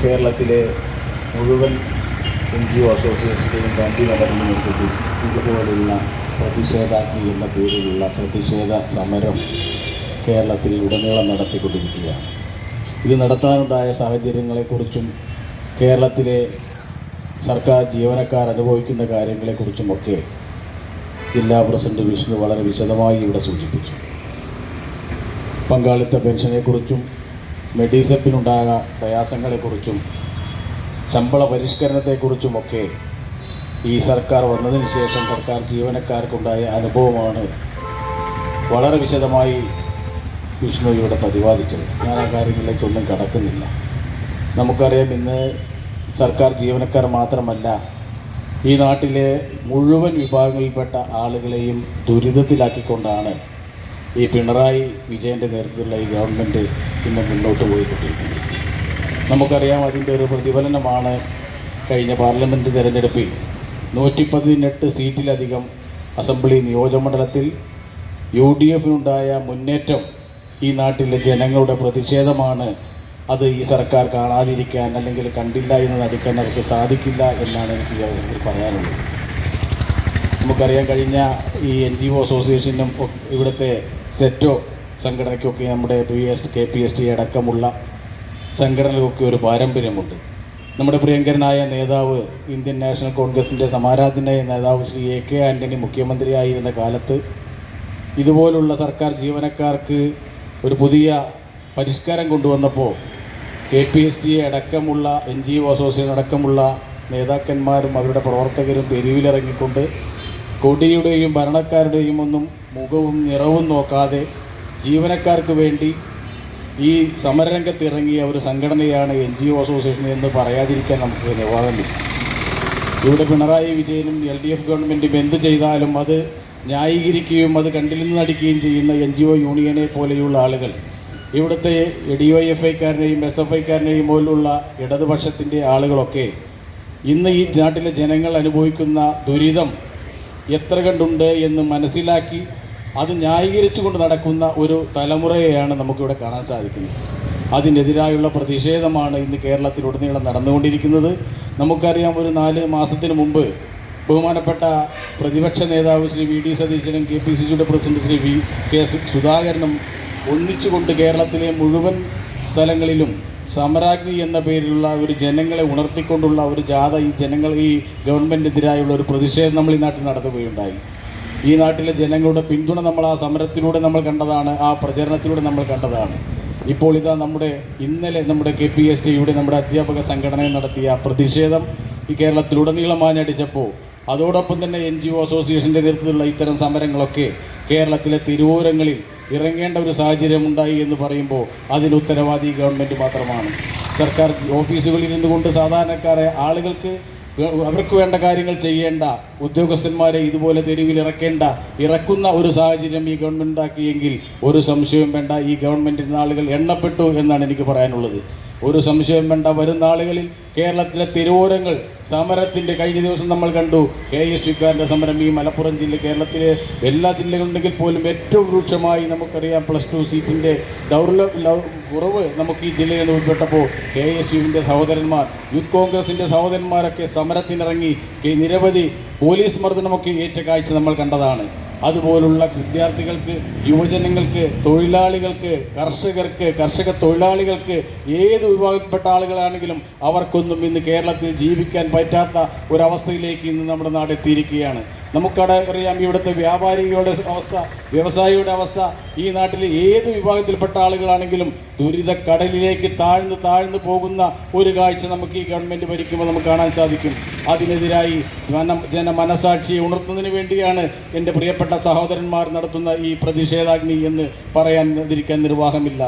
കേരളത്തിലെ മുഴുവൻ NGO അസോസിയേഷൻ്റെയും ഗാന്ധി നഗറിൻ്റെ നേതൃത്വത്തിൽ ഇതുപോലുള്ള പ്രതിഷേധാഗ്നി എന്ന പേരിലുള്ള പ്രതിഷേധ സമരം കേരളത്തിൽ ഉടനീളം നടത്തിക്കൊണ്ടിരിക്കുകയാണ്. ഇത് നടത്താനുണ്ടായ സാഹചര്യങ്ങളെക്കുറിച്ചും കേരളത്തിലെ സർക്കാർ ജീവനക്കാർ അനുഭവിക്കുന്ന കാര്യങ്ങളെക്കുറിച്ചുമൊക്കെ ജില്ലാ പ്രസിഡന്റ് വിഷ്ണു വളരെ വിശദമായി ഇവിടെ സൂചിപ്പിച്ചു. പങ്കാളിത്ത പെൻഷനെക്കുറിച്ചും മെഡിസെപ്പിനുണ്ടായ പ്രയാസങ്ങളെക്കുറിച്ചും ശമ്പള പരിഷ്കരണത്തെക്കുറിച്ചുമൊക്കെ ഈ സർക്കാർ വന്നതിന് ശേഷം സർക്കാർ ജീവനക്കാർക്കുണ്ടായ അനുഭവമാണ് വളരെ വിശദമായി വിഷ്ണു ഇവിടെ പ്രതിപാദിച്ചത്. ഞാൻ ആ കാര്യങ്ങളിലേക്കൊന്നും കടക്കുന്നില്ല. നമുക്കറിയാം, ഇന്ന് സർക്കാർ ജീവനക്കാർ മാത്രമല്ല, ഈ നാട്ടിലെ മുഴുവൻ വിഭാഗങ്ങളിൽപ്പെട്ട ആളുകളെയും ദുരിതത്തിലാക്കിക്കൊണ്ടാണ് ഈ പിണറായി വിജയൻ്റെ നേതൃത്വത്തിലുള്ള ഈ ഗവൺമെൻറ് ഇന്ന് മുന്നോട്ട് പോയിക്കൊണ്ടിരിക്കുന്നത്. നമുക്കറിയാം, അതിൻ്റെ ഒരു പ്രതിഫലനമാണ് കഴിഞ്ഞ പാർലമെൻറ്റ് തിരഞ്ഞെടുപ്പിൽ 118 സീറ്റിലധികം അസംബ്ലി നിയോജകമണ്ഡലത്തിൽ UDFനുണ്ടായ മുന്നേറ്റം. ഈ നാട്ടിലെ ജനങ്ങളുടെ പ്രതിഷേധമാണ്. അത് ഈ സർക്കാർ കാണാതിരിക്കാൻ അല്ലെങ്കിൽ കണ്ടില്ല എന്ന് നടിക്കാൻ അവർക്ക് സാധിക്കില്ല എന്നാണ് എനിക്ക് പറയാനുള്ളത്. നമുക്കറിയാം, കഴിഞ്ഞ ഈ NGO അസോസിയേഷനും ഇവിടുത്തെ സെറ്റോ സംഘടനയ്ക്കൊക്കെ നമ്മുടെ KPST അടക്കമുള്ള സംഘടനകൾക്കൊക്കെ ഒരു പാരമ്പര്യമുണ്ട്. നമ്മുടെ പ്രിയങ്കരനായ നേതാവ്, ഇന്ത്യൻ നാഷണൽ കോൺഗ്രസിൻ്റെ സമാരാധനായ നേതാവ് ശ്രീ AK ആൻ്റണി മുഖ്യമന്ത്രിയായിരുന്ന കാലത്ത് ഇതുപോലുള്ള സർക്കാർ ജീവനക്കാർക്ക് ഒരു പുതിയ പരിഷ്കാരം കൊണ്ടുവന്നപ്പോൾ KPST അടക്കമുള്ള NGO അസോസിയേഷൻ അടക്കമുള്ള നേതാക്കന്മാരും അവരുടെ പ്രവർത്തകരും തെരുവിലിറങ്ങിക്കൊണ്ട് കൊടിയുടെയും ഭരണക്കാരുടെയും ഒന്നും മുഖവും നിറവും നോക്കാതെ ജീവനക്കാർക്ക് വേണ്ടി ഈ സമരരംഗത്തിറങ്ങിയ ഒരു സംഘടനയാണ് NGO അസോസിയേഷൻ എന്ന് പറയാതിരിക്കാൻ നമുക്ക് നിർവാഹമില്ല. ഇവിടെ പിണറായി വിജയനും LDF ഗവൺമെൻറ്റും എന്ത് ചെയ്താലും അത് ന്യായീകരിക്കുകയും അത് കണ്ടിൽ നിന്ന് നടിക്കുകയും ചെയ്യുന്ന NGO യൂണിയനെ പോലെയുള്ള ആളുകൾ, ഇവിടുത്തെ DYFIക്കാരനെയും SFIക്കാരനെയും പോലുള്ള ഇടതുപക്ഷത്തിൻ്റെ ആളുകളൊക്കെ ഇന്ന് ഈ നാട്ടിലെ ജനങ്ങൾ അനുഭവിക്കുന്ന ദുരിതം എത്ര കണ്ടുണ്ട് എന്ന് മനസ്സിലാക്കി അത് ന്യായീകരിച്ചുകൊണ്ട് നടക്കുന്ന ഒരു തലമുറയെയാണ് നമുക്കിവിടെ കാണാൻ സാധിക്കുന്നത്. അതിനെതിരായുള്ള പ്രതിഷേധമാണ് ഇന്ന് കേരളത്തിലുടനീളം നടന്നുകൊണ്ടിരിക്കുന്നത്. നമുക്കറിയാം, ഒരു 4 മാസത്തിന് മുമ്പ് ബഹുമാനപ്പെട്ട പ്രതിപക്ഷ നേതാവ് ശ്രീ VD സതീശനും KPCCയുടെ പ്രസിഡന്റ് ശ്രീ VK സുധാകരനും ഒന്നിച്ചുകൊണ്ട് കേരളത്തിലെ മുഴുവൻ സ്ഥലങ്ങളിലും സമരാഗ്നി എന്ന പേരിലുള്ള ഒരു ജനങ്ങളെ ഉണർത്തിക്കൊണ്ടുള്ള ഒരു ജാഥ, ഈ ഗവൺമെൻറ്റിനെതിരായുള്ള ഒരു പ്രതിഷേധം നമ്മൾ ഈ നാട്ടിൽ നടത്തുകയുണ്ടായി. ഈ നാട്ടിലെ ജനങ്ങളുടെ പിന്തുണ നമ്മൾ ആ സമരത്തിലൂടെ നമ്മൾ കണ്ടതാണ്, ആ പ്രചരണത്തിലൂടെ നമ്മൾ കണ്ടതാണ്. ഇപ്പോൾ ഇതാ ഇന്നലെ നമ്മുടെ KPSTയുടെ നമ്മുടെ അധ്യാപക സംഘടന നടത്തിയ പ്രതിഷേധം ഈ കേരളത്തിലുടനീളം ആഞ്ഞടിച്ചപ്പോൾ അതോടൊപ്പം തന്നെ NGO അസോസിയേഷൻ്റെ നേതൃത്വത്തിലുള്ള ഇത്തരം സമരങ്ങളൊക്കെ കേരളത്തിലെ തിരുവോരങ്ങളിൽ ഇറങ്ങേണ്ട ഒരു സാഹചര്യം ഉണ്ടായി എന്ന് പറയുമ്പോൾ അതിന് ഉത്തരവാദി ഗവൺമെൻറ് മാത്രമാണ്. സർക്കാർ ഓഫീസുകളിൽ ഇരുന്നുകൊണ്ട് സാധാരണക്കാരെ ആളുകൾക്ക് അവർക്ക് വേണ്ട കാര്യങ്ങൾ ചെയ്യേണ്ട ഉദ്യോഗസ്ഥന്മാരെ ഇതുപോലെ തെരുവിൽ ഇറക്കുന്ന ഒരു സാഹചര്യം ഈ ഗവൺമെൻറ് ഉണ്ടാക്കിയെങ്കിൽ ഒരു സംശയവും വേണ്ട, ഈ ഗവൺമെൻറ്റിൻ്റെ ആളുകൾ എണ്ണപ്പെട്ടു എന്നാണ് എനിക്ക് പറയാനുള്ളത്. ഒരു സംശയം വേണ്ട, വരുന്ന ആളുകളിൽ കേരളത്തിലെ തിരുവോരങ്ങൾ സമരത്തിൻ്റെ കഴിഞ്ഞ ദിവസം നമ്മൾ കണ്ടു. KSUക്കാരൻ്റെ സമരം ഈ മലപ്പുറം ജില്ല, കേരളത്തിലെ എല്ലാ ജില്ലകളുണ്ടെങ്കിൽ പോലും ഏറ്റവും രൂക്ഷമായി നമുക്കറിയാം +2 സീറ്റിൻ്റെ കുറവ് നമുക്ക് ഈ ജില്ലയിൽ ഉൾപ്പെട്ടപ്പോൾ KSUവിൻ്റെ സഹോദരന്മാർ, യൂത്ത് കോൺഗ്രസിൻ്റെ സഹോദരന്മാരൊക്കെ സമരത്തിനിറങ്ങി നിരവധി പോലീസ് മർദ്ദനമൊക്കെ ഏറ്റ കാഴ്ച നമ്മൾ കണ്ടതാണ്. അതുപോലുള്ള വിദ്യാർത്ഥികൾക്ക്, യുവജനങ്ങൾക്ക്, തൊഴിലാളികൾക്ക്, കർഷക തൊഴിലാളികൾക്ക്, ഏത് വിഭാഗത്തിൽപ്പെട്ട ആളുകളാണെങ്കിലും അവർക്കൊന്നും ഇന്ന് കേരളത്തിൽ ജീവിക്കാൻ പറ്റാത്ത ഒരവസ്ഥയിലേക്ക് ഇന്ന് നമ്മുടെ നാട് എത്തിയിരിക്കുകയാണ്. നമുക്കറിയാം, ഇവിടുത്തെ വ്യാപാരികളുടെ അവസ്ഥ, വ്യവസായിയുടെ അവസ്ഥ, ഈ നാട്ടിലെ ഏത് വിഭാഗത്തിൽപ്പെട്ട ആളുകളാണെങ്കിലും ദുരിതക്കടലിലേക്ക് താഴ്ന്നു പോകുന്ന ഒരു കാഴ്ച നമുക്ക് ഈ ഗവൺമെൻറ് ഭരിക്കുമ്പോൾ നമുക്ക് കാണാൻ സാധിക്കും. അതിനെതിരായി ജനമനസാക്ഷിയെ ഉണർത്തുന്നതിന് വേണ്ടിയാണ് എൻ്റെ പ്രിയപ്പെട്ട സഹോദരന്മാർ നടത്തുന്ന ഈ പ്രതിഷേധാഗ്നി എന്ന് പറയാതിരിക്കാൻ നിർവാഹമില്ല.